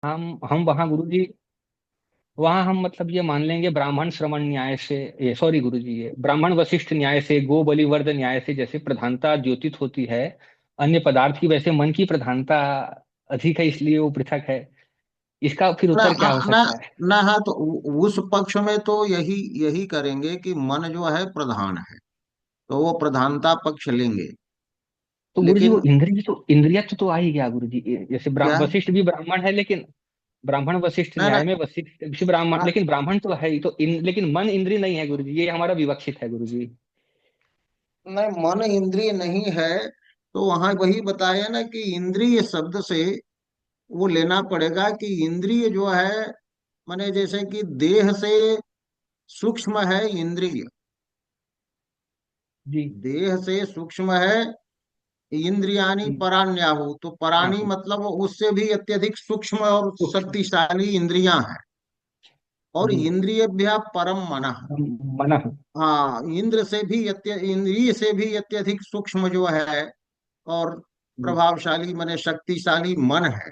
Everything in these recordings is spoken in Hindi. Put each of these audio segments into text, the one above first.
हम वहाँ गुरुजी, वहाँ हम मतलब ये मान लेंगे ब्राह्मण श्रवण न्याय से, ये सॉरी गुरुजी, ये ब्राह्मण वशिष्ठ न्याय से, गो बलिवर्ध न्याय से जैसे प्रधानता द्योतित होती है अन्य पदार्थ की, वैसे मन की प्रधानता अधिक है, इसलिए वो पृथक है। इसका फिर ना उत्तर क्या हो ना सकता है? ना, हाँ तो उस पक्ष में तो यही यही करेंगे कि मन जो है प्रधान है, तो वो प्रधानता पक्ष लेंगे। तो गुरुजी वो लेकिन इंद्रिय तो, इंद्रियत तो आ ही गया गुरुजी, जैसे क्या, वशिष्ठ भी ब्राह्मण है, लेकिन ब्राह्मण वशिष्ठ ना ना न्याय में वशिष्ठ भी ब्राह्मण, ना लेकिन ब्राह्मण तो है ही, तो लेकिन मन इंद्रिय नहीं है गुरुजी, ये हमारा विवक्षित है गुरुजी। ना, मन इंद्रिय नहीं है। तो वहां वही बताया ना कि इंद्रिय शब्द से वो लेना पड़ेगा कि इंद्रिय जो है, माने जैसे कि देह से सूक्ष्म है इंद्रिय, जी। देह से सूक्ष्म है इंद्रियानी हम्म, पराण्याहु, तो क्या परानी हो? मतलब उससे भी अत्यधिक सूक्ष्म और सूक्ष्म। शक्तिशाली इंद्रियां हैं। और जी। इंद्रियभ्य परम मनः, मना। हाँ इंद्र से भी इंद्रिय से भी अत्यधिक सूक्ष्म जो है और जी। प्रभावशाली माने शक्तिशाली मन है।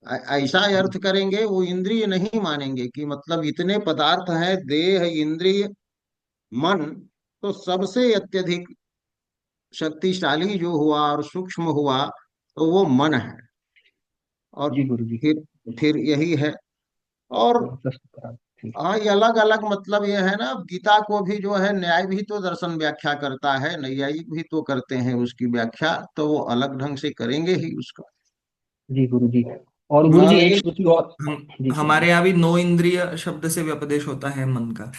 ऐसा जी। अर्थ करेंगे, वो इंद्रिय नहीं मानेंगे कि मतलब इतने पदार्थ हैं, देह इंद्रिय मन, तो सबसे अत्यधिक शक्तिशाली जो हुआ और सूक्ष्म हुआ तो वो मन है। और जी गुरु जी। फिर यही है। और ठीक। हाँ, ये अलग अलग मतलब ये है ना, गीता को भी जो है न्याय भी तो दर्शन व्याख्या करता है, नैयायिक भी तो करते हैं उसकी व्याख्या, तो वो अलग ढंग से करेंगे ही उसका। जी गुरु जी। और गुरु हाँ जी एक लेकिन श्रुति और। हम जी हमारे सुनिए। यहाँ भी नो इंद्रिय शब्द से व्यपदेश होता है मन का।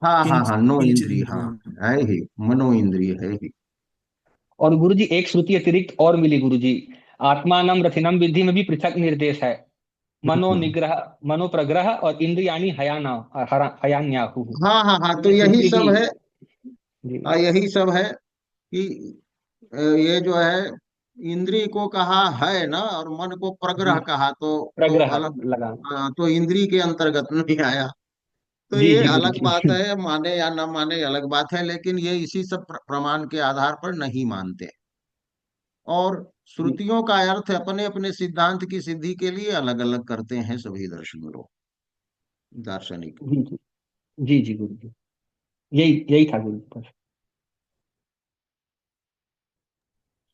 हाँ हाँ किंच हाँ, नो किंच इंद्रिय, हाँ इंद्रिय। है ही, मनो इंद्रिय है ही। और गुरु जी एक श्रुति अतिरिक्त और मिली गुरु जी, आत्मानम रथिनम विधि में भी पृथक निर्देश है, मनो हम्म। निग्रह, मनो प्रग्रह और इंद्रियाणी हयाना, हयान्याहु। हाँ हाँ हाँ, तो ये यही श्रुति भी। सब है। जी। हाँ, यही सब है कि ये जो है इंद्रिय को कहा है ना, और मन को जी। प्रग्रह कहा, तो प्रग्रह अलग, लगा। तो इंद्रिय के अंतर्गत नहीं आया। तो जी ये जी गुरु अलग बात जी। है, माने या न माने अलग बात है, लेकिन ये इसी सब प्रमाण के आधार पर नहीं मानते। और जी श्रुतियों का अर्थ अपने अपने सिद्धांत की सिद्धि के लिए अलग अलग करते हैं सभी दर्शन लोग, दार्शनिक। जी। जी जी जी गुरु जी। यही यही था गुरु जी बस।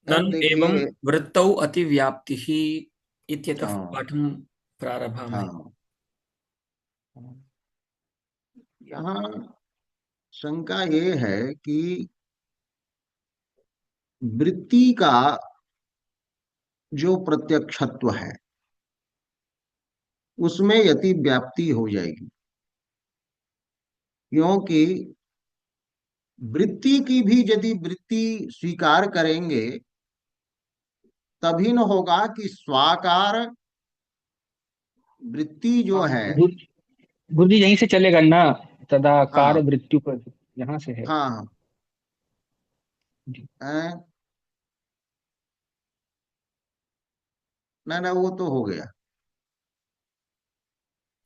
ननु अब एवं देखिए। वृत्तौ अतिव्याप्तिः इत्यतः हाँ पाठं प्रारभामहे। हाँ, यहाँ शंका ये है कि वृत्ति का जो प्रत्यक्षत्व है उसमें यति व्याप्ति हो जाएगी, क्योंकि वृत्ति की भी यदि वृत्ति स्वीकार करेंगे तभी न होगा कि स्वाकार वृत्ति जो हाँ है। गुरु जी यहीं से चलेगा ना, तदाकार हाँ मृत्यु पर, यहाँ से है। हाँ जी। हाँ, ना ना, वो तो हो गया।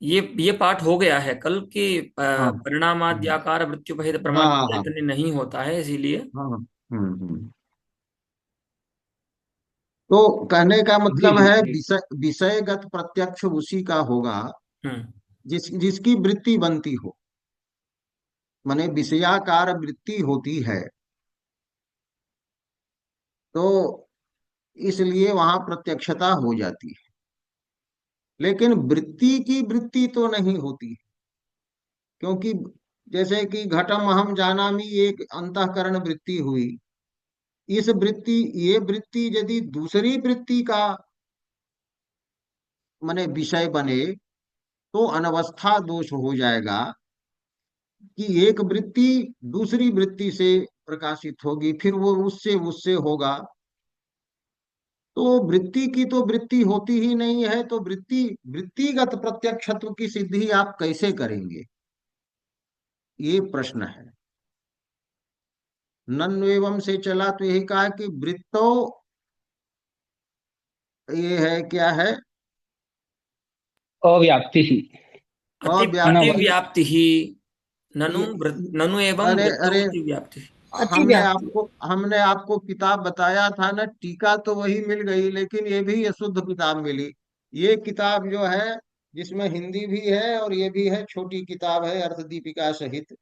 ये पाठ हो गया है कल की, हाँ हम्म, परिणामाद्याकार मृत्युभेद हाँ प्रमाण हाँ हाँ इतने नहीं होता है इसीलिए। हाँ तो कहने का जी मतलब जी है जी। विषयगत प्रत्यक्ष उसी का होगा हम्म। जिसकी वृत्ति बनती हो, माने विषयाकार वृत्ति होती है, तो इसलिए वहां प्रत्यक्षता हो जाती है। लेकिन वृत्ति की वृत्ति तो नहीं होती, क्योंकि जैसे कि घटम अहम जानामि एक अंतःकरण वृत्ति हुई, इस वृत्ति, ये वृत्ति यदि दूसरी वृत्ति का माने विषय बने तो अनवस्था दोष हो जाएगा, कि एक वृत्ति दूसरी वृत्ति से प्रकाशित होगी, फिर वो उससे उससे होगा। तो वृत्ति की तो वृत्ति होती ही नहीं है, तो वृत्तिगत प्रत्यक्षत्व की सिद्धि आप कैसे करेंगे, ये प्रश्न है। नन एवं से चला तो यही कहा कि वृत्तो, ये है क्या है, अव्याप्ति ही। अनव अतिव्याप्ति ही। ये, ननु एवं अरे वृत्तौ अरे, अतिव्याप्ति। अतिव्याप्ति। हमने आपको किताब बताया था ना, टीका तो वही मिल गई, लेकिन ये भी ये शुद्ध किताब मिली। ये किताब जो है, जिसमें हिंदी भी है और ये भी है, छोटी किताब है अर्थ दीपिका सहित।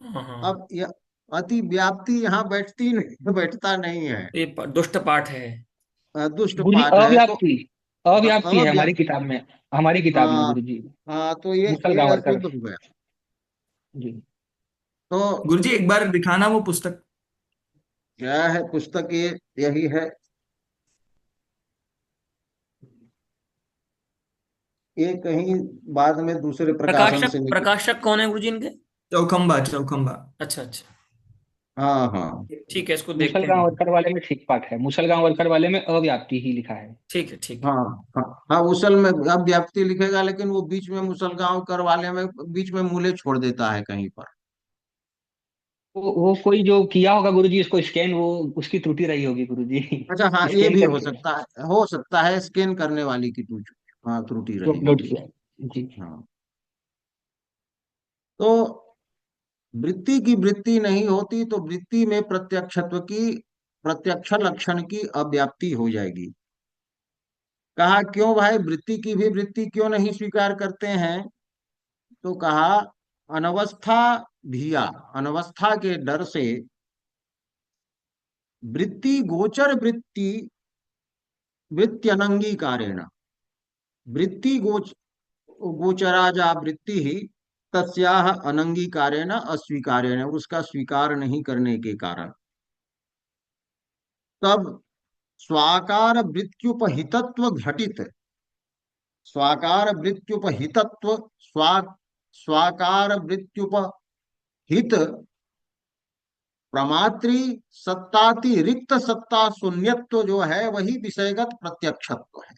हाँ हाँ। अब यह अति व्याप्ति यहाँ बैठती नहीं, बैठता नहीं है। ये तो दुष्ट पाठ है। दुष्ट हम्म। गुरु जी पाठ है तो अव्याप्ति, अव्याप्ति है अव्या हमारी किताब में, हमारी किताब में हाँ गुरु जी। हाँ, तो मुसल ये गांवरकर। अशुद्ध हो गया। जी। तो गुरुजी एक बार दिखाना वो पुस्तक। क्या है पुस्तक, ये यही है। ये कहीं बाद में दूसरे प्रकाशन प्रकाशक से निकल। प्रकाशक कौन है गुरुजी इनके? चौखंबा चौखंबा। अच्छा अच्छा। हाँ हाँ। ठीक है, इसको मुसल देखते हैं। गांवरकर वाले में ठीक पाठ है, मुसल गांवरकर वाले में अव्याप्ति ही लिखा है। ठीक है ठीक है। हाँ हाँ हाँ, उसल में अब व्याप्ति लिखेगा, लेकिन वो बीच में मुसलगांव कर वाले में बीच में मूले छोड़ देता है कहीं पर। वो कोई जो किया होगा गुरु जी इसको स्कैन, वो उसकी त्रुटि रही होगी गुरु जी। अच्छा हाँ, ये स्कैन भी करके हो सकता है स्कैन करने वाली की त्रुटि, हाँ त्रुटि जो रही अपलोड होगी। किया है। जी। हाँ। तो वृत्ति की वृत्ति नहीं होती तो वृत्ति में प्रत्यक्ष लक्षण की अव्याप्ति हो जाएगी। कहा क्यों भाई, वृत्ति की भी वृत्ति क्यों नहीं स्वीकार करते हैं? तो कहा अनवस्था धिया, अनवस्था के डर से वृत्ति गोचर वृत्ति वृत्त्यनंगीकारेण, वृत्ति गोचरा जा वृत्ति ही तस्याह अनंगीकारेण अस्वीकारेण, उसका स्वीकार नहीं करने के कारण तब स्वाकार वृत्त्युपहितत्व घटित, स्वाकार वृत्त्युपहितत्व स्वा स्वाकार वृत्त्युपहित प्रमात्री सत्तातिरिक्त सत्ता शून्यत्व जो है वही विषयगत प्रत्यक्षत्व है।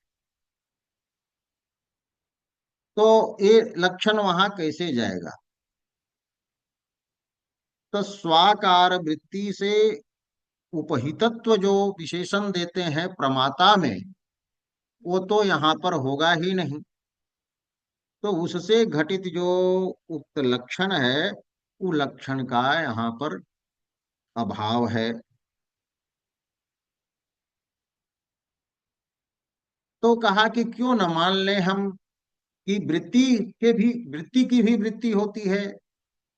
तो ये लक्षण वहां कैसे जाएगा? तो स्वाकार वृत्ति से उपहितत्व जो विशेषण देते हैं प्रमाता में, वो तो यहाँ पर होगा ही नहीं। तो उससे घटित जो उक्त लक्षण है, वो लक्षण का यहाँ पर अभाव है। तो कहा कि क्यों न मान ले हम कि वृत्ति की भी वृत्ति होती है,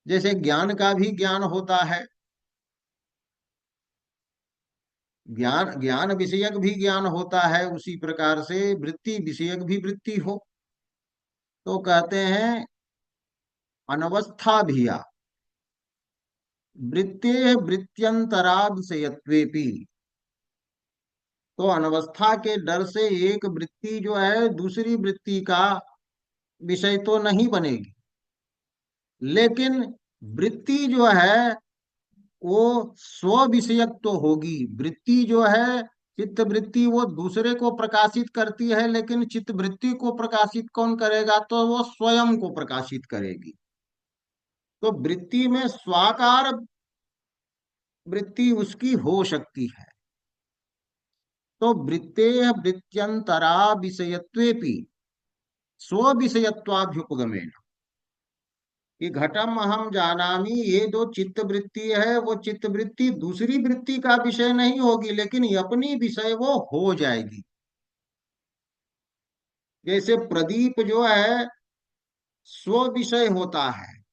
जैसे ज्ञान का भी ज्ञान होता है, ज्ञान ज्ञान विषयक भी ज्ञान होता है, उसी प्रकार से वृत्ति विषयक भी वृत्ति हो। तो कहते हैं अनवस्था भिया वृत्ते वृत्त्यंतराभिषयत्वेपि, तो अनवस्था के डर से एक वृत्ति जो है दूसरी वृत्ति का विषय तो नहीं बनेगी, लेकिन वृत्ति जो है वो स्व विषयक तो होगी। वृत्ति जो है चित्त वृत्ति वो दूसरे को प्रकाशित करती है, लेकिन चित्त वृत्ति को प्रकाशित कौन करेगा? तो वो स्वयं को प्रकाशित करेगी। तो वृत्ति में स्वाकार वृत्ति उसकी हो सकती है। तो वृत्ते वृत्त्यंतरा विषयत्वेपि स्व विषयत्वाभ्युपगमेन, कि घटम अहम जानामि, ये जो चित्त वृत्ति है वो चित्त वृत्ति दूसरी वृत्ति का विषय नहीं होगी, लेकिन ये अपनी विषय वो हो जाएगी। जैसे प्रदीप जो है स्व विषय होता है,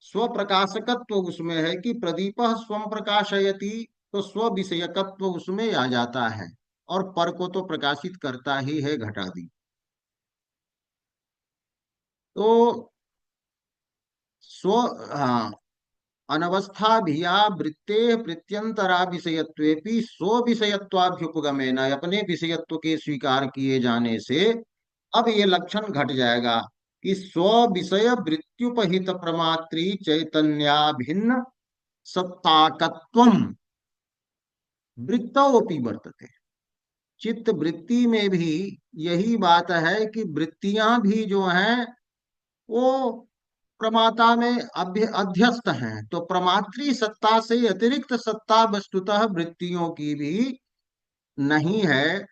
स्व प्रकाशकत्व उसमें है कि प्रदीप स्वम प्रकाशयति, तो स्व विषयकत्व उसमें आ जाता है, और पर को तो प्रकाशित करता ही है घटादि। तो स्व हाँ, अनवस्था भिया वृत्ते प्रत्यंतरा विषयत्वेपि स्व विषयत्वाभ्युपगमेन, अपने विषयत्व के स्वीकार किए जाने से अब ये लक्षण घट जाएगा कि स्व विषय वृत्युपहित प्रमात्री चैतन्याभिन्न सत्ताकत्वम वृत्तोपि वर्तते। चित्त वृत्ति में भी यही बात है कि वृत्तियां भी जो हैं वो प्रमाता में अध्यस्त हैं, तो प्रमात्री सत्ता से अतिरिक्त सत्ता वस्तुतः वृत्तियों की भी नहीं है।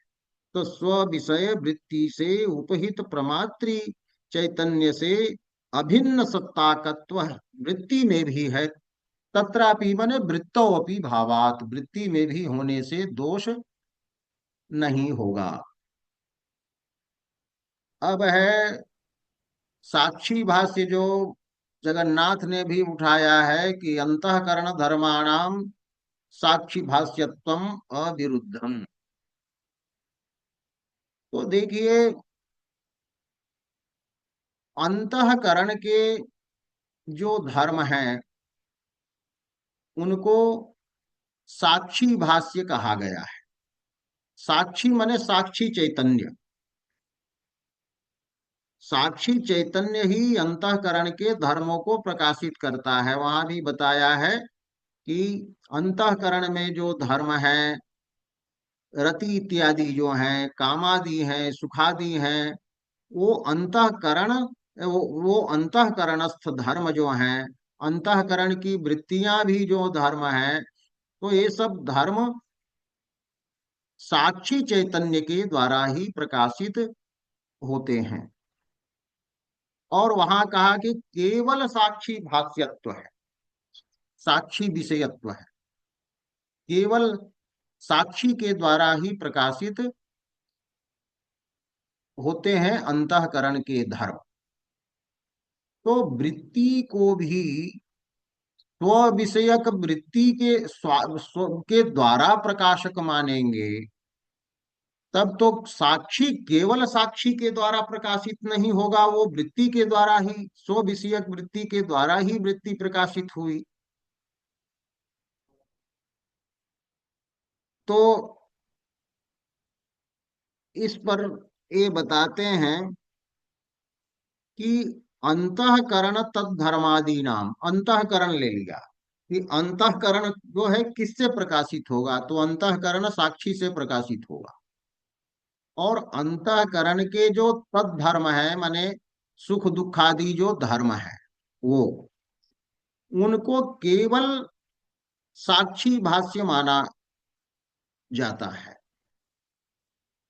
तो स्व विषय वृत्ति से उपहित प्रमात्री चैतन्य से अभिन्न सत्ताकत्व वृत्ति में भी है। तत्रापि मने वृत्तो अपि भावात, वृत्ति में भी होने से दोष नहीं होगा। अब है साक्षी भाष्य जो जगन्नाथ ने भी उठाया है कि अंतःकरण धर्माणाम साक्षी भाष्यत्वम अविरुद्धम। तो देखिए, अंतःकरण के जो धर्म हैं उनको साक्षी भाष्य कहा गया है। साक्षी माने साक्षी चैतन्य। साक्षी चैतन्य ही अंतःकरण के धर्मों को प्रकाशित करता है। वहां भी बताया है कि अंतःकरण में जो धर्म है, रति इत्यादि जो हैं, कामादि हैं, सुखादि हैं, वो अंतःकरण, वो अंतःकरणस्थ धर्म जो हैं, अंतःकरण की वृत्तियां भी जो धर्म हैं, तो ये सब धर्म साक्षी चैतन्य के द्वारा ही प्रकाशित होते हैं। और वहां कहा कि केवल साक्षी भाष्यत्व है, साक्षी विषयत्व है, केवल साक्षी के द्वारा ही प्रकाशित होते हैं अंतःकरण के धर्म। तो वृत्ति को भी स्व विषयक वृत्ति के के द्वारा प्रकाशक मानेंगे, तब तो साक्षी केवल साक्षी के द्वारा प्रकाशित नहीं होगा, वो वृत्ति के द्वारा ही, स्व विषयक वृत्ति के द्वारा ही वृत्ति प्रकाशित हुई। तो इस पर ये बताते हैं कि अंतःकरण तद्धर्मादि नाम, अंतःकरण ले लिया कि अंतःकरण जो है किससे प्रकाशित होगा, तो अंतःकरण साक्षी से प्रकाशित होगा। और अंतःकरण के जो तद्धर्म है, माने सुख दुखादि जो धर्म है, वो उनको केवल साक्षी भाष्य माना जाता है।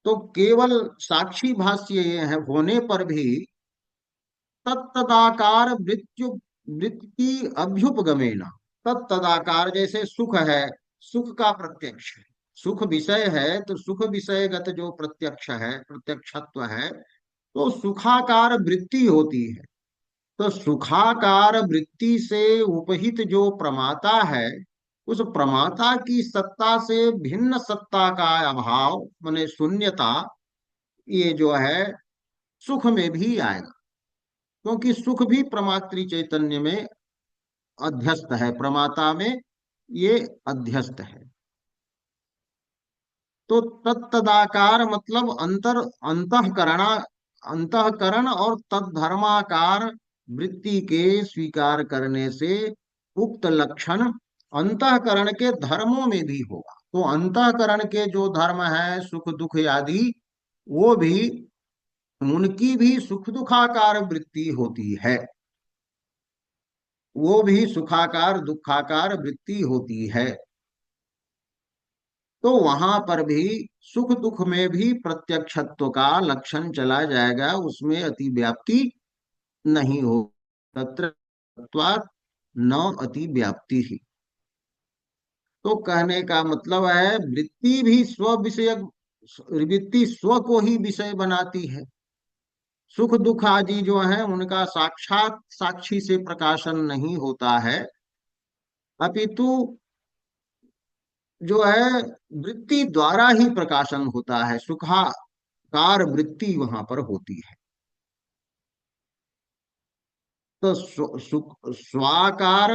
तो केवल साक्षी भाष्य ये है होने पर भी तत्तदाकार मृत्यु वृत्ति अभ्युपगमेन, तत्तदाकार जैसे सुख है, सुख का प्रत्यक्ष है, सुख विषय है, तो सुख विषयगत जो प्रत्यक्ष है, प्रत्यक्षत्व है, तो सुखाकार वृत्ति होती है। तो सुखाकार वृत्ति से उपहित जो प्रमाता है, उस प्रमाता की सत्ता से भिन्न सत्ता का अभाव माने शून्यता, ये जो है सुख में भी आएगा, क्योंकि सुख भी प्रमात्री चैतन्य में अध्यस्त है, प्रमाता में ये अध्यस्त है। तो तत्तदाकार मतलब अंतःकरण, अंतःकरण और तद्धर्माकार वृत्ति के स्वीकार करने से उक्त लक्षण अंतःकरण के धर्मों में भी होगा। तो अंतःकरण के जो धर्म है सुख दुख आदि, वो भी, उनकी भी सुख दुखाकार वृत्ति होती है, वो भी सुखाकार दुखाकार वृत्ति होती है। तो वहां पर भी सुख दुख में भी प्रत्यक्षत्व का लक्षण चला जाएगा, उसमें अतिव्याप्ति नहीं हो, तत्र न अतिव्याप्ति ही। तो कहने का मतलब है वृत्ति भी स्व विषय, वृत्ति स्व को ही विषय बनाती है। सुख दुख आदि जो है उनका साक्षात साक्षी से प्रकाशन नहीं होता है, अपितु जो है वृत्ति द्वारा ही प्रकाशन होता है, सुखाकार वृत्ति वहां पर होती है। तो स्वाकार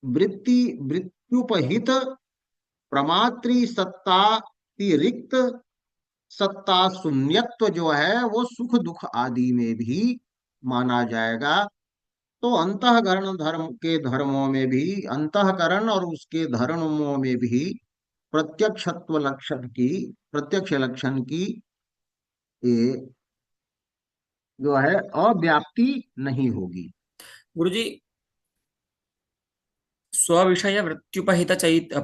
वृत्ति, वृत्युपहित प्रमात्री सत्ता की रिक्त सत्ता शून्यत्व जो है वो सुख दुख आदि में भी माना जाएगा। तो अंतःकरण धर्म के धर्मों में भी, अंतःकरण और उसके धर्मों में भी प्रत्यक्षत्व लक्षण की, प्रत्यक्ष लक्षण की ये जो है अव्याप्ति नहीं होगी। गुरुजी, स्व-विषय वृत्त्युपहित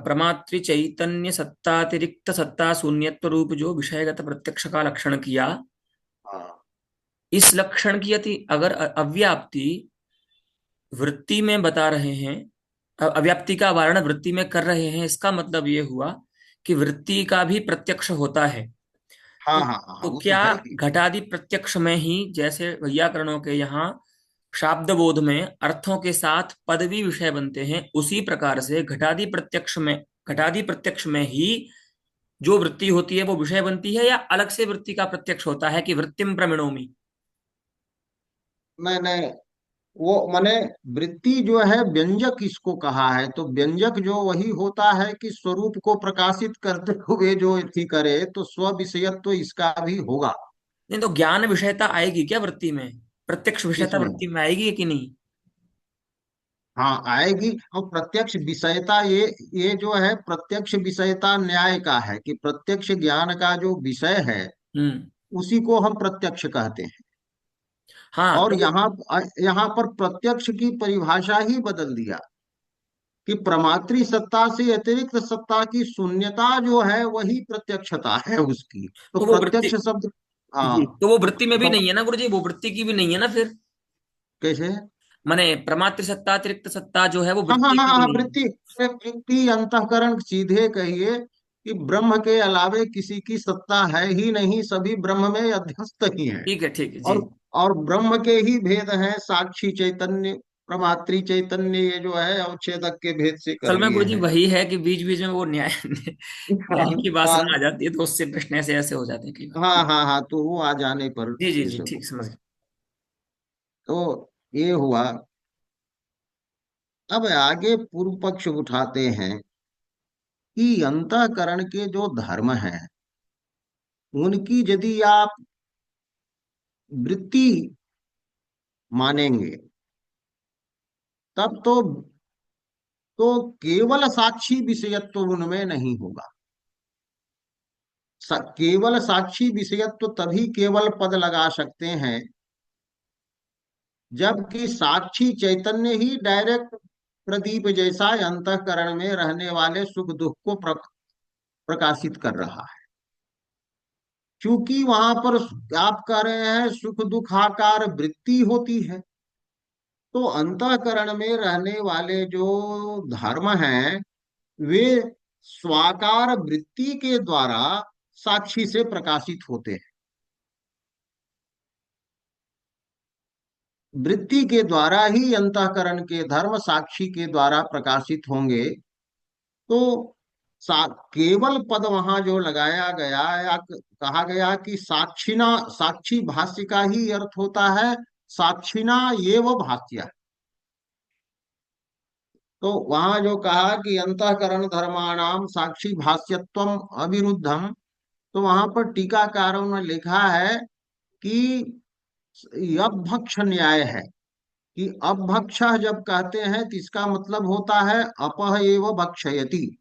प्रमातृ चैतन्य सत्तातिरिक्त सत्ता शून्यत्व रूप जो विषयगत प्रत्यक्ष का लक्षण किया, हाँ, इस लक्षण की यदि अगर अव्याप्ति वृत्ति में बता रहे हैं, अव्याप्ति का वारण वृत्ति में कर रहे हैं, इसका मतलब ये हुआ कि वृत्ति का भी प्रत्यक्ष होता है। हाँ तो हाँ हाँ हाँ, तो वो तो क्या है ही। घटादि प्रत्यक्ष में ही, जैसे वैयाकरणों के यहाँ शाब्द बोध में अर्थों के साथ पद भी विषय बनते हैं, उसी प्रकार से घटादि प्रत्यक्ष में ही जो वृत्ति होती है वो विषय बनती है, या अलग से वृत्ति का प्रत्यक्ष होता है कि वृत्तिम प्रमिणोमि? नहीं नहीं, वो माने वृत्ति जो है व्यंजक इसको कहा है, तो व्यंजक जो वही होता है कि स्वरूप को प्रकाशित करते हुए जो थी करे, तो स्व विषयत्व तो इसका भी होगा। नहीं तो ज्ञान विषयता आएगी क्या वृत्ति में? प्रत्यक्ष विषयता इसमें वृत्ति में आएगी कि नहीं? हाँ आएगी। और प्रत्यक्ष विषयता, ये जो है प्रत्यक्ष विषयता न्याय का है कि प्रत्यक्ष ज्ञान का जो विषय है हम्म। उसी को हम प्रत्यक्ष कहते हैं। हाँ और तो यहाँ यहाँ पर प्रत्यक्ष की परिभाषा ही बदल दिया कि प्रमात्री सत्ता से अतिरिक्त सत्ता की शून्यता जो है वही प्रत्यक्षता है उसकी। तो वो वृत्ति, प्रत्यक्ष शब्द, जी, हाँ। तो वो वृत्ति में भी तो नहीं है ना गुरु जी, वो वृत्ति की भी नहीं है ना फिर? कैसे? माने प्रमात्र सत्ता अतिरिक्त सत्ता जो है वो हाँ हाँ वृत्ति हाँ की भी हाँ, नहीं है। वृत्ति, वृत्ति अंतःकरण सीधे कहिए कि ब्रह्म के अलावे किसी की सत्ता है ही नहीं, सभी ब्रह्म में अध्यस्त ही है। ठीक है जी। और और ब्रह्म के ही भेद हैं, साक्षी चैतन्य, प्रमात्री चैतन्य, ये जो है अवच्छेदक के भेद से कर असल में लिए गुरु जी हैं। वही है कि बीच बीच में वो न्याय हाँ न्याय की हाँ वासना आ जाती है, तो उससे प्रश्न ऐसे ऐसे हो जाते हैं कई बार। हाँ हाँ हाँ, तो वो आ जाने पर जी जी ये जी, सब। ठीक समझ गए। तो ये हुआ। अब आगे पूर्व पक्ष उठाते हैं कि अंतःकरण के जो धर्म हैं उनकी यदि आप वृत्ति मानेंगे तब तो केवल साक्षी विषयत्व उनमें नहीं होगा। केवल साक्षी विषयत्व तभी केवल पद लगा सकते हैं जबकि साक्षी चैतन्य ही डायरेक्ट प्रदीप जैसा अंतःकरण में रहने वाले सुख दुख को प्रकाशित कर रहा है। क्योंकि वहां पर आप कह रहे हैं सुख दुखाकार वृत्ति होती है, तो अंतःकरण में रहने वाले जो धर्म हैं वे स्वाकार वृत्ति के द्वारा साक्षी से प्रकाशित होते हैं। वृत्ति के द्वारा ही अंतःकरण के धर्म साक्षी के द्वारा प्रकाशित होंगे। तो केवल पद वहां जो लगाया गया या कहा गया कि साक्षिणा, साक्षी भाष्य का ही अर्थ होता है साक्षिणा ये वो भाष्य। तो वहां जो कहा कि अंतःकरण धर्माणाम साक्षी भाष्यत्वम अविरुद्धम, तो वहां पर टीकाकारों ने लिखा है कि अपभक्ष न्याय है कि अपभक्ष जब कहते हैं तो इसका मतलब होता है अपह एव भक्षयति,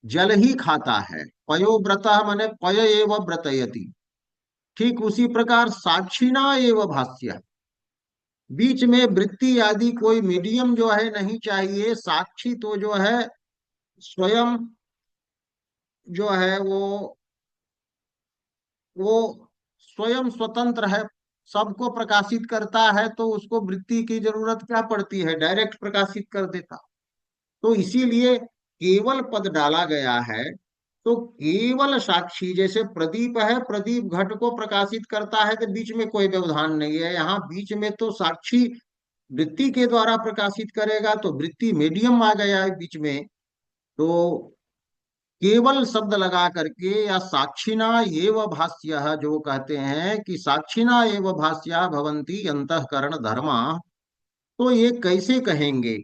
जल ही खाता है। पयो व्रतः माने पय एव व्रतयति। ठीक उसी प्रकार साक्षिणा एव भाष्य, बीच में वृत्ति आदि कोई मीडियम जो है नहीं चाहिए। साक्षी तो जो है स्वयं जो है वो स्वयं स्वतंत्र है, सबको प्रकाशित करता है, तो उसको वृत्ति की जरूरत क्या पड़ती है, डायरेक्ट प्रकाशित कर देता। तो इसीलिए केवल पद डाला गया है। तो केवल साक्षी जैसे प्रदीप है, प्रदीप घट को प्रकाशित करता है, तो बीच में कोई व्यवधान नहीं है। यहाँ बीच में तो साक्षी वृत्ति के द्वारा प्रकाशित करेगा, तो वृत्ति मीडियम आ गया है बीच में। तो केवल शब्द लगा करके या साक्षिणा एव भाष्य जो कहते हैं कि साक्षिणा एव भाष्या भवंती अंतःकरण धर्मा, तो ये कैसे कहेंगे,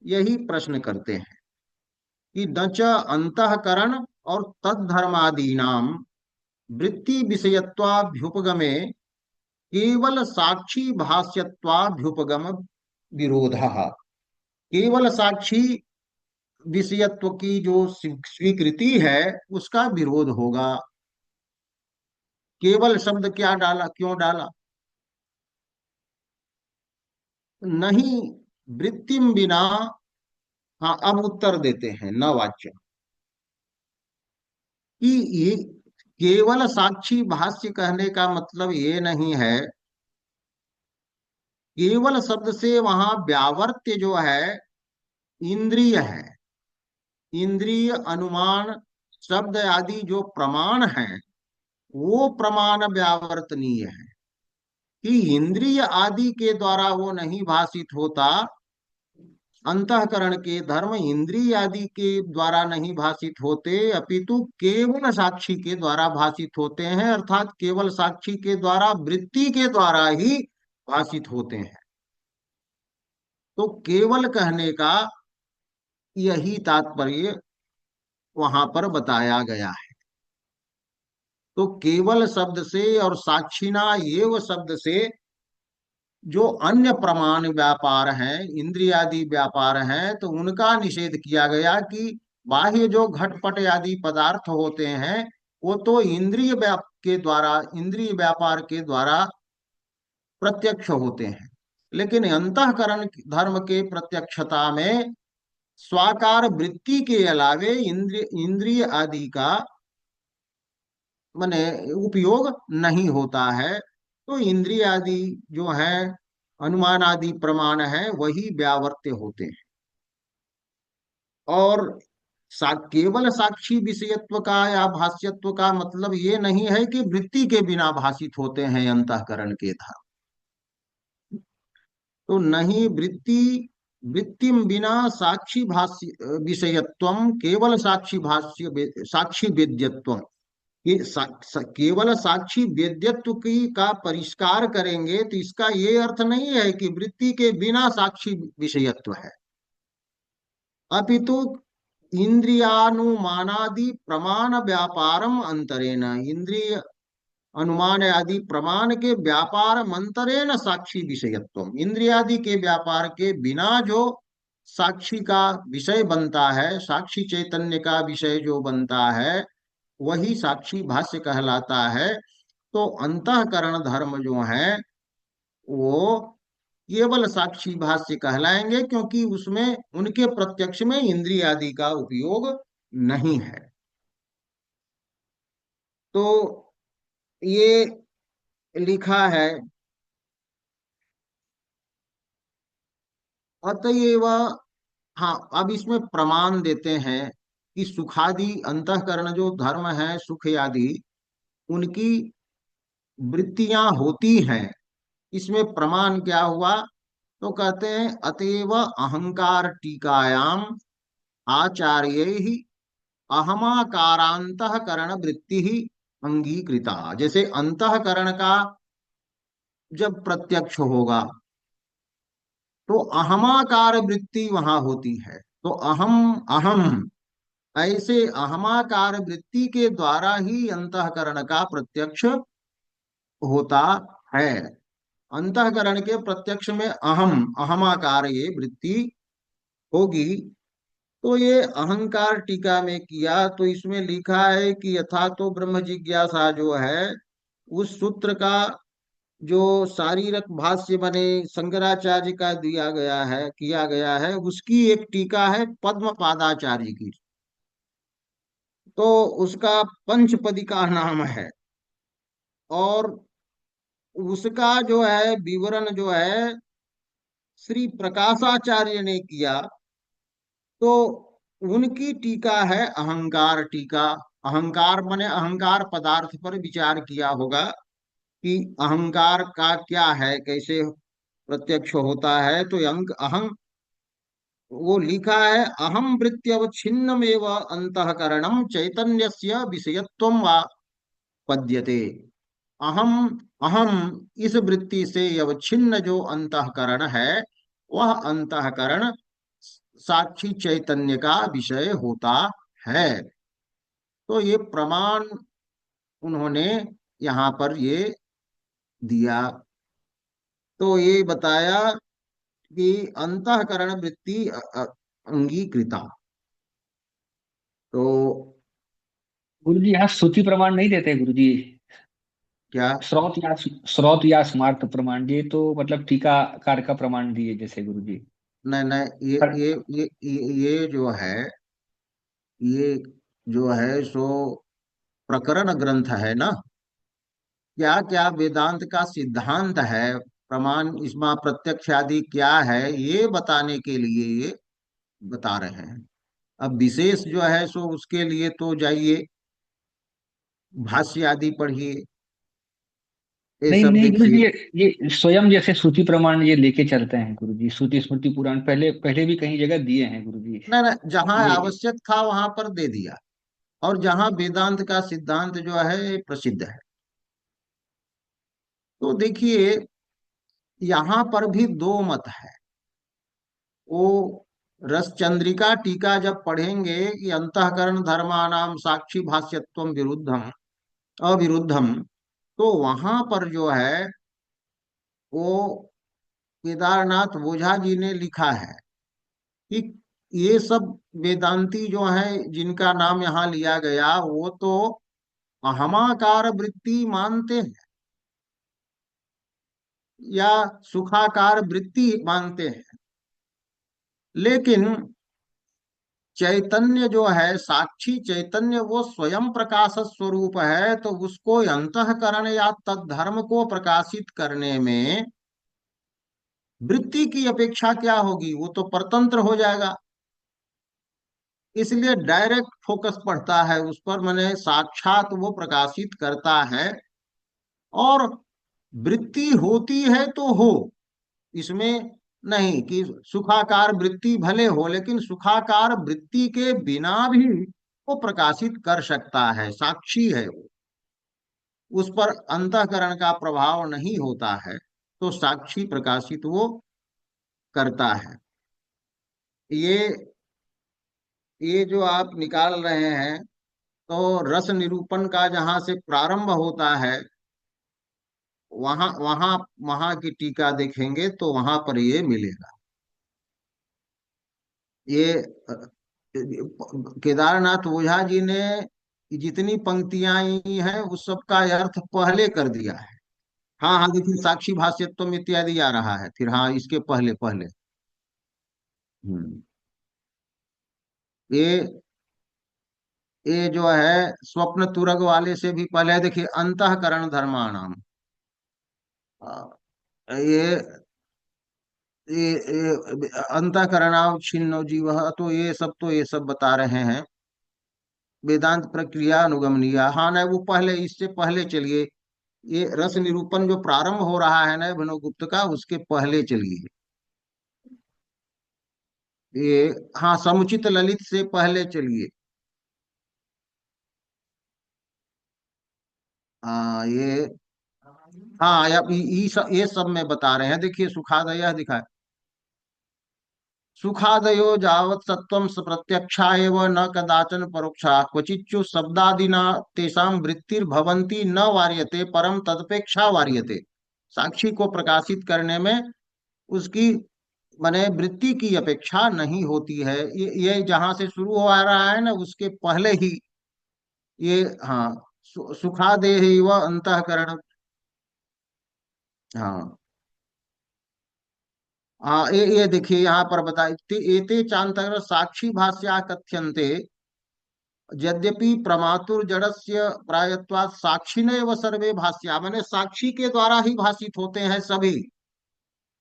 यही प्रश्न करते हैं कि न च अंतःकरण और तद्धर्मादीनाम वृत्ति विषयत्वाभ्युपगमे केवल साक्षी भाष्यत्वाभ्युपगम विरोध। केवल साक्षी विषयत्व की जो स्वीकृति है उसका विरोध होगा। केवल शब्द क्या डाला, क्यों डाला? नहीं वृत्तिम बिना। हाँ अब उत्तर देते हैं न वाच्य कि ये केवल साक्षी भाष्य कहने का मतलब ये नहीं है। केवल शब्द से वहां व्यावर्त्य जो है इंद्रिय है, इंद्रिय अनुमान शब्द आदि जो प्रमाण हैं वो प्रमाण व्यावर्तनीय है, कि इंद्रिय आदि के द्वारा वो नहीं भाषित होता। अंतःकरण के धर्म इंद्रिय आदि के द्वारा नहीं भाषित होते, अपितु केवल साक्षी के द्वारा भाषित होते हैं, अर्थात केवल साक्षी के द्वारा, वृत्ति के द्वारा ही भाषित होते हैं। तो केवल कहने का यही तात्पर्य वहां पर बताया गया है। तो केवल शब्द से और साक्षिणा एव शब्द से जो अन्य प्रमाण व्यापार हैं, इंद्रियादि व्यापार हैं, तो उनका निषेध किया गया कि बाह्य जो घटपट आदि पदार्थ होते हैं वो तो के द्वारा, इंद्रिय व्यापार के द्वारा प्रत्यक्ष होते हैं, लेकिन अंतःकरण धर्म के प्रत्यक्षता में स्वाकार वृत्ति के अलावे इंद्रिय आदि का माने उपयोग नहीं होता है। तो इंद्रिय आदि जो है, अनुमान आदि प्रमाण है, वही व्यावर्त्य होते हैं। और केवल साक्षी विषयत्व का या भाष्यत्व का मतलब ये नहीं है कि वृत्ति के बिना भाषित होते हैं अंतःकरण के धर्म। तो नहीं, वृत्तिम बिना साक्षी भाष्य विषयत्वम, केवल साक्षी भाष्य साक्षी वेद्यत्वम, ये केवल साक्षी वेद्यत्व की का परिष्कार करेंगे तो इसका ये अर्थ नहीं है कि वृत्ति के बिना साक्षी विषयत्व है, अपितु इंद्रियानुमानादि प्रमाण व्यापारम अंतरेण, इंद्रिय अनुमान आदि प्रमाण के व्यापार मंतरेण साक्षी विषयत्व, इंद्रियादि के व्यापार के बिना जो साक्षी का विषय बनता है, साक्षी चैतन्य का विषय जो बनता है, वही साक्षी भाष्य कहलाता है। तो अंतःकरण धर्म जो है वो केवल साक्षी भाष्य कहलाएंगे, क्योंकि उसमें उनके प्रत्यक्ष में इंद्रिय आदि का उपयोग नहीं है। तो ये लिखा है, अतएव, हाँ अब इसमें प्रमाण देते हैं कि सुखादि अंतःकरण जो धर्म है, सुख आदि उनकी वृत्तियां होती हैं। इसमें प्रमाण क्या हुआ? तो कहते हैं अतएव अहंकार टीकायाम आचार्य ही अहमाकारांतःकरण वृत्ति ही अंगीकृता। जैसे अंतःकरण का जब प्रत्यक्ष होगा तो अहमाकार वृत्ति वहां होती है। तो अहम अहम, ऐसे अहमाकार वृत्ति के द्वारा ही अंतःकरण का प्रत्यक्ष होता है। अंतःकरण के प्रत्यक्ष में अहम, अहमाकार ये वृत्ति होगी। तो ये अहंकार टीका में किया तो इसमें लिखा है कि यथा तो ब्रह्म जिज्ञासा जो है, उस सूत्र का जो शारीरक भाष्य बने शंकराचार्य का दिया गया है, किया गया है, उसकी एक टीका है पद्म पादाचार्य की। तो उसका पंचपदी का नाम है, और उसका जो है विवरण जो है श्री प्रकाशाचार्य ने किया। तो उनकी टीका है अहंकार टीका। अहंकार माने अहंकार पदार्थ पर विचार किया होगा कि अहंकार का क्या है, कैसे प्रत्यक्ष होता है। तो अंक अहं, वो लिखा है अहम वृत्त्यवच्छिन्नमेव अंतःकरणम चैतन्यस्य विषयत्वं वा पद्यते। अहम अहम, इस वृत्ति से अवच्छिन्न जो अंतःकरण है, वह अंतःकरण साक्षी चैतन्य का विषय होता है। तो ये प्रमाण उन्होंने यहाँ पर ये दिया। तो ये बताया कि अंतःकरण वृत्ति अंगीकृता। तो गुरु जी यहाँ श्रुति प्रमाण नहीं देते गुरु जी, क्या? स्रोत या स्मार्त प्रमाण, ये तो मतलब टीकाकार का प्रमाण दिए जैसे गुरु जी। नहीं नहीं, ये जो है, ये जो है सो प्रकरण ग्रंथ है ना। क्या क्या वेदांत का सिद्धांत है, प्रमाण इसमें प्रत्यक्ष आदि क्या है, ये बताने के लिए ये बता रहे हैं। अब विशेष जो है सो उसके लिए तो जाइए भाष्य आदि पढ़िए, ये नहीं सब नहीं गुरु देखिए। जी, ये स्वयं जैसे श्रुति प्रमाण ये लेके चलते हैं गुरु जी। श्रुति स्मृति पुराण पहले पहले भी कहीं जगह दिए हैं गुरु जी। ना ना, जहां ये आवश्यक था वहां पर दे दिया, और जहां वेदांत का सिद्धांत जो है ये प्रसिद्ध है। तो देखिए, यहाँ पर भी दो मत है। वो रस चंद्रिका टीका जब पढ़ेंगे कि अंतःकरण धर्मानाम साक्षी भाष्यत्वम विरुद्धम अविरुद्धम, तो वहां पर जो है वो केदारनाथ ओझा जी ने लिखा है कि ये सब वेदांती जो है जिनका नाम यहाँ लिया गया, वो तो अहमाकार वृत्ति मानते हैं या सुखाकार वृत्ति मानते हैं, लेकिन चैतन्य जो है, साक्षी चैतन्य, वो स्वयं प्रकाश स्वरूप है, तो उसको अंतःकरण या तद्धर्म को प्रकाशित करने में वृत्ति की अपेक्षा क्या होगी, वो तो परतंत्र हो जाएगा। इसलिए डायरेक्ट फोकस पड़ता है उस पर, माने साक्षात वो प्रकाशित करता है। और वृत्ति होती है तो हो, इसमें नहीं कि सुखाकार वृत्ति भले हो, लेकिन सुखाकार वृत्ति के बिना भी वो प्रकाशित कर सकता है, साक्षी है वो, उस पर अंतःकरण का प्रभाव नहीं होता है, तो साक्षी प्रकाशित वो करता है। ये ये जो आप निकाल रहे हैं, तो रस निरूपण का जहां से प्रारंभ होता है, वहां वहां वहां की टीका देखेंगे तो वहां पर ये मिलेगा। ये केदारनाथ ओझा जी ने जितनी पंक्तियां आई हैं उस सब का अर्थ पहले कर दिया है। हाँ हाँ, देखिए साक्षी भाष्यत्वम इत्यादि आ रहा है फिर, हाँ इसके पहले पहले। हम्म ये ये जो है स्वप्न तुरग वाले से भी पहले देखिए, अंतःकरण धर्माणाम। ये अंतःकरणाव छिन्नो जीव, तो ये सब बता रहे हैं। वेदांत प्रक्रिया अनुगमनीय, हाँ ना, वो पहले, इससे पहले चलिए। ये रस निरूपण जो प्रारंभ हो रहा है ना अभिनवगुप्त का, उसके पहले चलिए। ये हाँ, समुचित ललित से पहले चलिए। हाँ ये, हाँ ये सब में बता रहे हैं। देखिए सुखादय दिखा, सुखादयो जावत् सत्वं प्रत्यक्षा एव न कदाचन परोक्षा क्वचिच्चु शब्दादिना तेषां वृत्तिर्भवन्ति न वार्यते परम तदपेक्षा वार्यते। साक्षी को प्रकाशित करने में उसकी माने वृत्ति की अपेक्षा नहीं होती है। ये जहां से शुरू हो आ रहा है ना, उसके पहले ही ये, हाँ, सुखादेह व अंतःकरण। हाँ हाँ, ये देखिए यहाँ पर बताए, एते चांतर साक्षी भाष्या कथ्यन्ते, यद्यपि प्रमातुर जड़स्य प्रायत्वात् साक्षी व सर्वे भाष्या, मैंने साक्षी के द्वारा ही भाषित होते हैं सभी,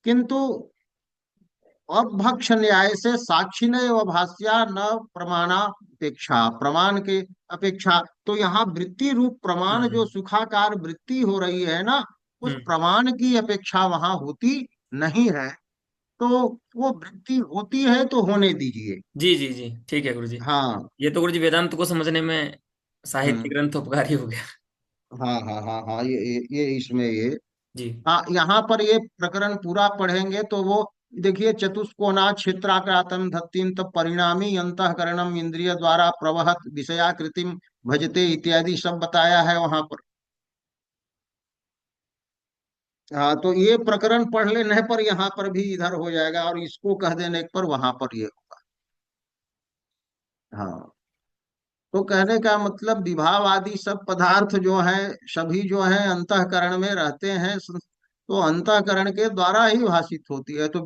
किंतु अपभक्ष न्याय से साक्षी व भाष्या न प्रमाणापेक्षा, प्रमाण के अपेक्षा। तो यहाँ वृत्ति रूप प्रमाण जो हम्म सुखाकार वृत्ति हो रही है ना, उस हम्म। प्रमाण की अपेक्षा वहां होती नहीं है। तो वो वृत्ति होती है तो होने दीजिए। जी जी जी, ठीक है गुरु जी। हाँ। ये तो गुरु जी वेदांत को समझने में साहित्य हम्म। ग्रंथ उपकारी हो गया। हाँ हाँ हाँ हाँ, ये इसमें ये, जी। हाँ यहाँ पर ये प्रकरण पूरा पढ़ेंगे तो वो देखिए, चतुष्कोणा क्षेत्राकृतम धत्तीम तब परिणामी अंतःकरणम इंद्रिय द्वारा प्रवहत विषयाकृतिम भजते इत्यादि सब बताया है वहां पर। हाँ, तो ये प्रकरण पढ़ लेने पर यहाँ पर भी इधर हो जाएगा, और इसको कह देने पर वहां पर ये होगा। हाँ, तो कहने का मतलब विभावादि सब पदार्थ जो है, सभी जो है अंतःकरण में रहते हैं, तो अंतःकरण के द्वारा ही भाषित होती है। तो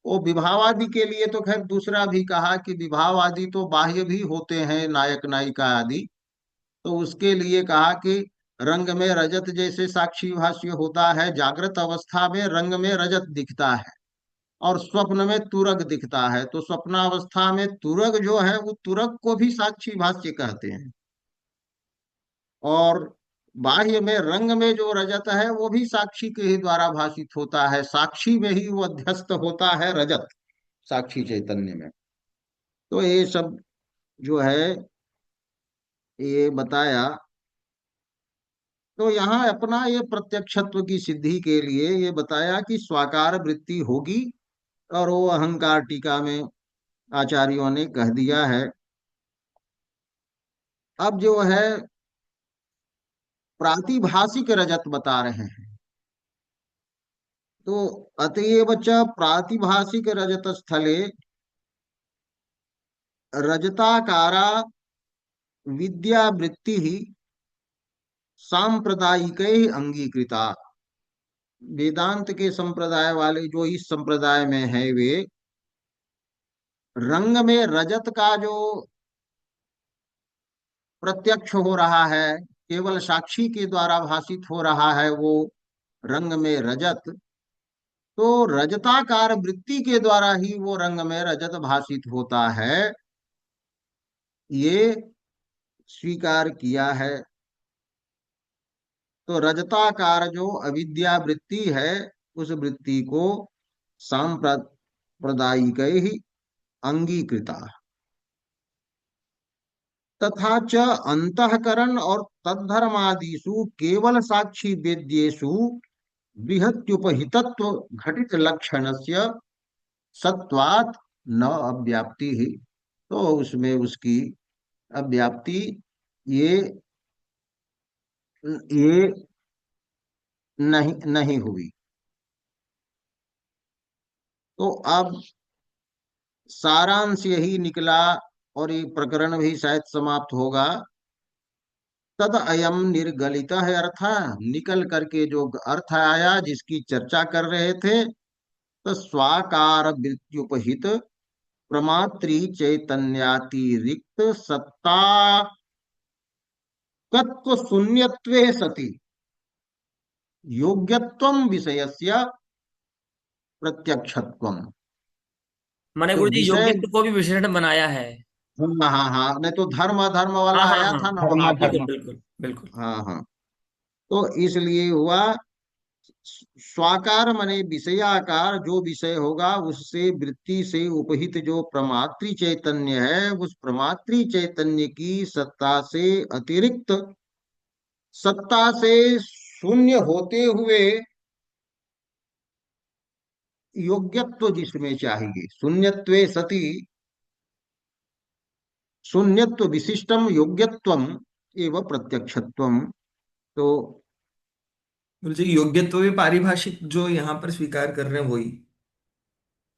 वो विभावादि के लिए तो खैर दूसरा भी कहा कि विभावादि तो बाह्य भी होते हैं, नायक नायिका आदि। तो उसके लिए कहा कि रंग में रजत जैसे साक्षी भाष्य होता है, जागृत अवस्था में रंग में रजत दिखता है, और स्वप्न में तुरग दिखता है। तो स्वप्नावस्था में तुरग जो है, वो तुरग को भी साक्षी भाष्य कहते हैं। और बाह्य में रंग में जो रजत है वो भी साक्षी के ही द्वारा भाषित होता है, साक्षी में ही वो अध्यस्त होता है रजत, साक्षी चैतन्य में। तो ये सब जो है ये बताया। तो यहाँ अपना ये प्रत्यक्षत्व की सिद्धि के लिए ये बताया कि स्वाकार वृत्ति होगी, और वो अहंकार टीका में आचार्यों ने कह दिया है। अब जो है प्रातिभाषिक रजत बता रहे हैं। तो अतएव च प्रातिभाषिक रजत स्थले रजताकारा विद्या वृत्ति ही सांप्रदायिक अंगीकृता। वेदांत के संप्रदाय वाले जो इस संप्रदाय में है वे रंग में रजत का जो प्रत्यक्ष हो रहा है, केवल साक्षी के द्वारा भाषित हो रहा है वो रंग में रजत, तो रजताकार वृत्ति के द्वारा ही वो रंग में रजत भाषित होता है, ये स्वीकार किया है। तो रजताकार जो अविद्या वृत्ति है उस वृत्ति को सांप्रदायिक ही अंगीकृता। तथा च अंतःकरण और तद्धर्मादिषु केवल साक्षी वेद्येषु बृहत्युपहितत्व घटित लक्षणस्य सत्वात् न अव्याप्ति ही। तो उसमें उसकी अव्याप्ति ये ये नहीं नहीं हुई। तो अब सारांश यही निकला, और ये प्रकरण भी शायद समाप्त होगा। तद अयम निर्गलित है अर्थ, निकल करके जो अर्थ आया जिसकी चर्चा कर रहे थे, तो स्वाकार वृत्युपहित प्रमात्री चैतन्यातिरिक्त सत्ता तत्व शून्यत्वे सति योग्यत्वम विषयस्य प्रत्यक्षत्वम। मैंने तो गुरु जी विषय, योग्यत्व को भी विशेषण बनाया है। हाँ हाँ हाँ, नहीं तो धर्म धर्म वाला हाँ हाँ आया हाँ, था ना धर्मा वहां पर। बिल्कुल धर्म। बिल्कुल बिल्कुल। हाँ हाँ। तो इसलिए हुआ स्वाकार माने विषयाकार, जो विषय होगा उससे वृत्ति से उपहित जो प्रमात्री चैतन्य है, उस प्रमात्री चैतन्य की सत्ता से अतिरिक्त, सत्ता से शून्य होते हुए योग्यत्व जिसमें चाहिए, शून्यत्वे सति शून्यत्व विशिष्टम योग्यत्वम एवं प्रत्यक्षत्वम। तो गुरु जी योग्यत्व भी पारिभाषिक जो यहाँ पर स्वीकार कर रहे हैं वही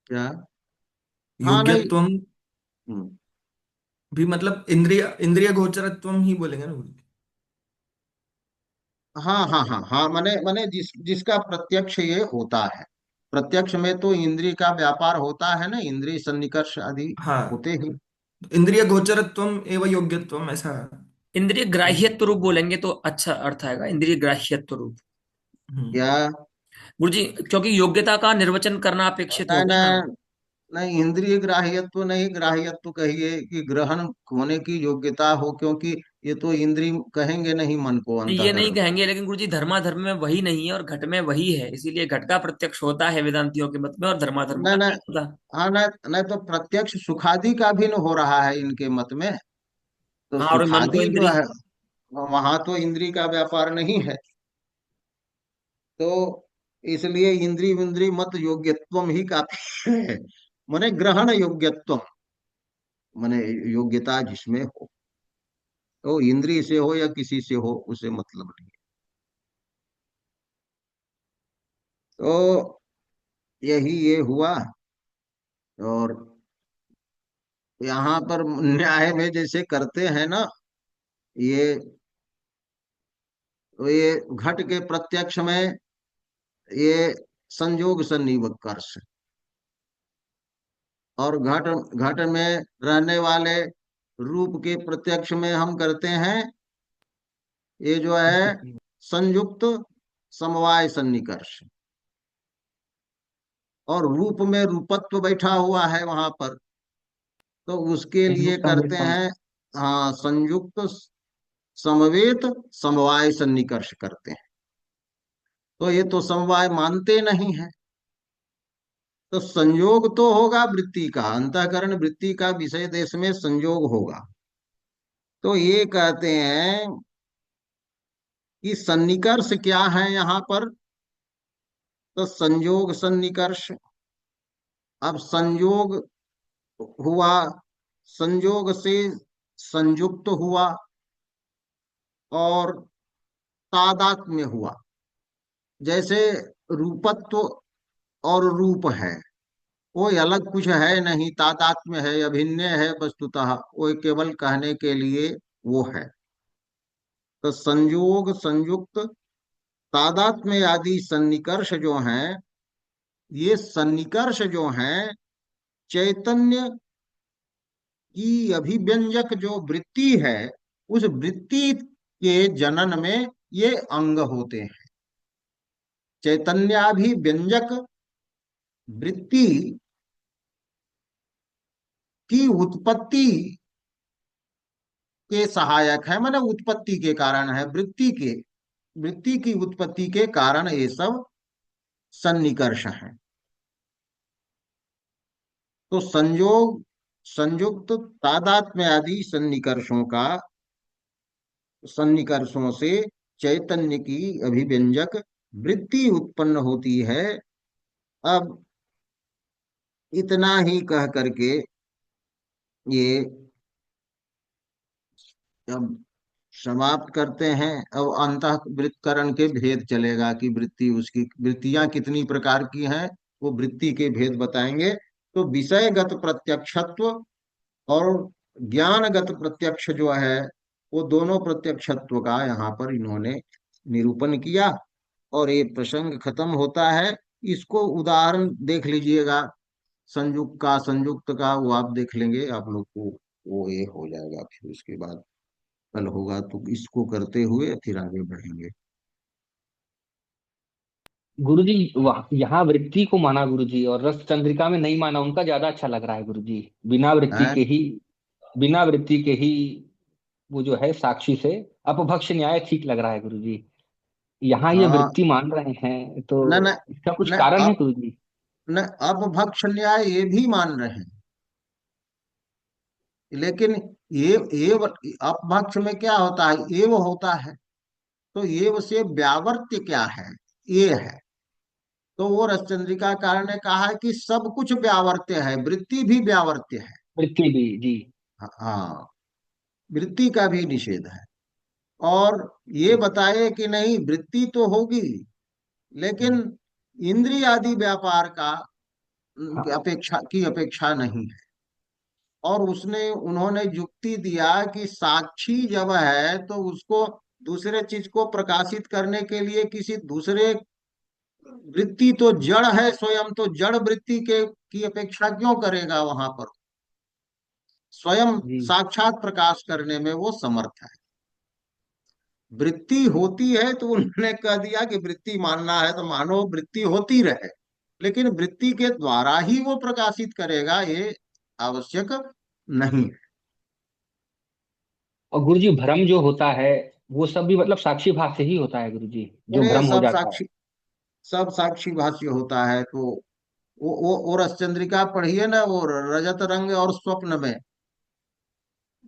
क्या, हाँ नहीं, योग्यत्वम हम्म, भी मतलब इंद्रिय इंद्रिय गोचरत्वम ही बोलेंगे ना गुरु जी। हाँ हाँ हाँ हाँ, माने माने जिसका प्रत्यक्ष ये होता है। प्रत्यक्ष में तो इंद्रिय का व्यापार होता है ना, इंद्रिय सन्निकर्ष आदि हाँ, होते ही। इंद्रिय गोचरत्वम एवं योग्यत्वम ऐसा। इंद्रिय ग्राह्यत्व रूप बोलेंगे तो अच्छा अर्थ आएगा, इंद्रिय ग्राह्यत्व रूप। हम्म। क्या, गुरु जी क्योंकि योग्यता का निर्वचन करना अपेक्षित नहीं होगा ना। नहीं नहीं, इंद्रिय ग्राह्यत्व नहीं, ग्राह्यत्व कहिए कि ग्रहण होने की योग्यता हो, क्योंकि ये तो इंद्रिय कहेंगे नहीं मन को, ये नहीं अंतःकरण। कहेंगे, लेकिन गुरु जी धर्माधर्म में वही नहीं है और घट में वही है, इसीलिए घट का प्रत्यक्ष होता है वेदांतियों के मत में और धर्माधर्म नहीं का नहीं, नहीं होता। हाँ नहीं नहीं, तो प्रत्यक्ष सुखादि का भी न हो रहा है इनके मत में। तो हाँ, और मन को सुखादि जो इंद्रिय। है वहां तो इंद्रिय का व्यापार नहीं है। तो इसलिए इंद्रिय इंद्रिय मत योग्यत्वम ही काफी है। माने ग्रहण योग्यत्वम, माने योग्यता जिसमें हो, तो इंद्रिय से हो या किसी से हो उसे मतलब नहीं। तो यही ये हुआ। और यहाँ पर न्याय में जैसे करते हैं ना, ये तो ये घट के प्रत्यक्ष में ये संयोग सन्निवकर्ष, और घट घट में रहने वाले रूप के प्रत्यक्ष में हम करते हैं ये जो है संयुक्त समवाय सन्निकर्ष, और रूप में रूपत्व बैठा हुआ है वहां पर, तो उसके लिए संयुक्तम करते रूपम। हैं हाँ संयुक्त समवेत समवाय सन्निकर्ष करते हैं। तो ये तो समवाय मानते नहीं है। तो संयोग तो होगा वृत्ति का, अंतःकरण वृत्ति का विषय देश में संयोग होगा। तो ये कहते हैं कि सन्निकर्ष क्या है यहाँ पर। तो संयोग सन्निकर्ष। अब संयोग हुआ, संयोग से संयुक्त हुआ और तादात्म्य हुआ। जैसे रूपत्व और रूप है, कोई अलग कुछ है नहीं, तादात्म्य है, अभिन्न है वस्तुतः, वो केवल कहने के लिए वो है। तो संयोग संयुक्त तादात्म्य आदि सन्निकर्ष जो हैं, ये सन्निकर्ष जो हैं चैतन्य की अभिव्यंजक जो वृत्ति है, उस वृत्ति के जनन में ये अंग होते हैं। चैतन्याभिव्यंजक वृत्ति की उत्पत्ति के सहायक है, माने उत्पत्ति के कारण है, वृत्ति की उत्पत्ति के कारण ये सब सन्निकर्ष है। तो संयोग संयुक्त तादात्म्य आदि सन्निकर्षों से चैतन्य की अभिव्यंजक वृत्ति उत्पन्न होती है। अब इतना ही कह करके ये अब समाप्त करते हैं। अब अंतःवृत्तकरण के भेद चलेगा कि वृत्ति, उसकी वृत्तियां कितनी प्रकार की हैं, वो वृत्ति के भेद बताएंगे। तो विषयगत प्रत्यक्षत्व और ज्ञानगत प्रत्यक्ष जो है, वो दोनों प्रत्यक्षत्व का यहाँ पर इन्होंने निरूपण किया और ये प्रसंग खत्म होता है। इसको उदाहरण देख लीजिएगा, संयुक्त का संयुक्त का वो आप देख लेंगे, आप लोग को वो ये हो जाएगा। फिर उसके बाद कल होगा तो इसको करते हुए फिर आगे बढ़ेंगे। गुरुजी यहाँ वृत्ति को माना गुरुजी, और रस चंद्रिका में नहीं माना, उनका ज्यादा अच्छा लग रहा है गुरुजी। बिना वृत्ति हैं? के ही, बिना वृत्ति के ही वो जो है साक्षी से अपभक्ष न्याय ठीक लग रहा है गुरुजी। यहाँ ये हाँ, वृत्ति मान रहे हैं तो न न इसका कुछ न कारण है अब गुरुजी? न अपभक्ष न्याय ये भी मान रहे हैं, लेकिन ये अपभक्ष में क्या होता है, एव होता है। तो एव से व्यावर्त्य क्या है, ये है। तो वो रसचंद्रिका कार ने कहा है कि सब कुछ व्यावर्त्य है, वृत्ति भी व्यावर्त्य है। वृत्ति भी जी। हाँ, वृत्ति का भी निषेध है। और ये बताए कि नहीं, वृत्ति तो होगी लेकिन इंद्रिय आदि व्यापार का हाँ अपेक्षा नहीं है। और उन्होंने युक्ति दिया कि साक्षी जब है तो उसको दूसरे चीज को प्रकाशित करने के लिए किसी दूसरे, वृत्ति तो जड़ है स्वयं, तो जड़ वृत्ति के की अपेक्षा क्यों करेगा वहां पर, स्वयं जी। साक्षात प्रकाश करने में वो समर्थ है। वृत्ति होती है तो उन्होंने कह दिया कि वृत्ति मानना है तो मानो, वृत्ति होती रहे, लेकिन वृत्ति के द्वारा ही वो प्रकाशित करेगा ये आवश्यक नहीं। और गुरुजी भ्रम जो होता है वो सब भी मतलब साक्षी भाव से ही होता है गुरुजी, जो अरे भ्रम हो जाता है। सब साक्षी भाष्य होता है। तो वो रसचंद्रिका पढ़िए ना, वो रजत रंग और स्वप्न में,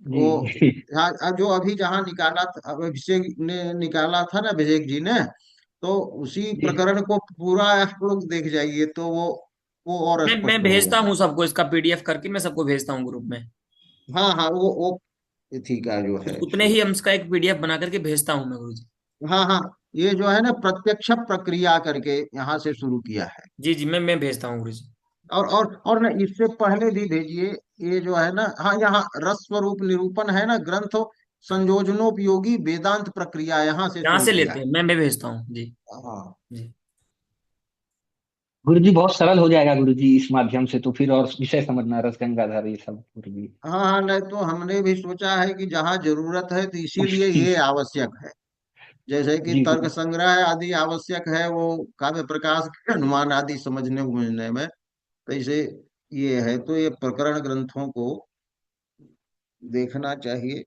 वो जी। जो अभी जहाँ निकाला था, अब अभिषेक ने निकाला था ना, अभिषेक जी ने, तो उसी जी प्रकरण को पूरा आप लोग देख जाइए तो वो और मैं स्पष्ट हो भेजता जाएगा। हूँ सबको, इसका पीडीएफ करके मैं सबको भेजता हूँ ग्रुप में। हाँ हाँ, वो ठीक है जो है उतने सो। ही हम इसका एक पीडीएफ बना करके भेजता हूँ मैं गुरुजी। हाँ हाँ, ये जो है ना प्रत्यक्ष प्रक्रिया करके यहाँ से शुरू किया है। जी जी, मैं भेजता हूँ गुरुजी। और ना इससे पहले भी भेजिए। ये जो है ना, हाँ, यहाँ रस स्वरूप निरूपण है ना ग्रंथ, संयोजनोपयोगी वेदांत प्रक्रिया यहाँ से यहाँ शुरू से किया लेते है। हैं, मैं भेजता हूँ जी। हाँ जी गुरुजी बहुत सरल हो जाएगा गुरुजी इस माध्यम से, तो फिर और विषय समझना, रस गंगाधर ये सब गुरुजी। हाँ हाँ, नहीं तो हमने भी सोचा है कि जहाँ जरूरत है तो इसीलिए ये आवश्यक है। जैसे कि जी तर्क गुरु। संग्रह आदि आवश्यक है, वो काव्य प्रकाश के अनुमान आदि समझने बुझने में। तो इसे ये है, तो ये प्रकरण ग्रंथों को देखना चाहिए।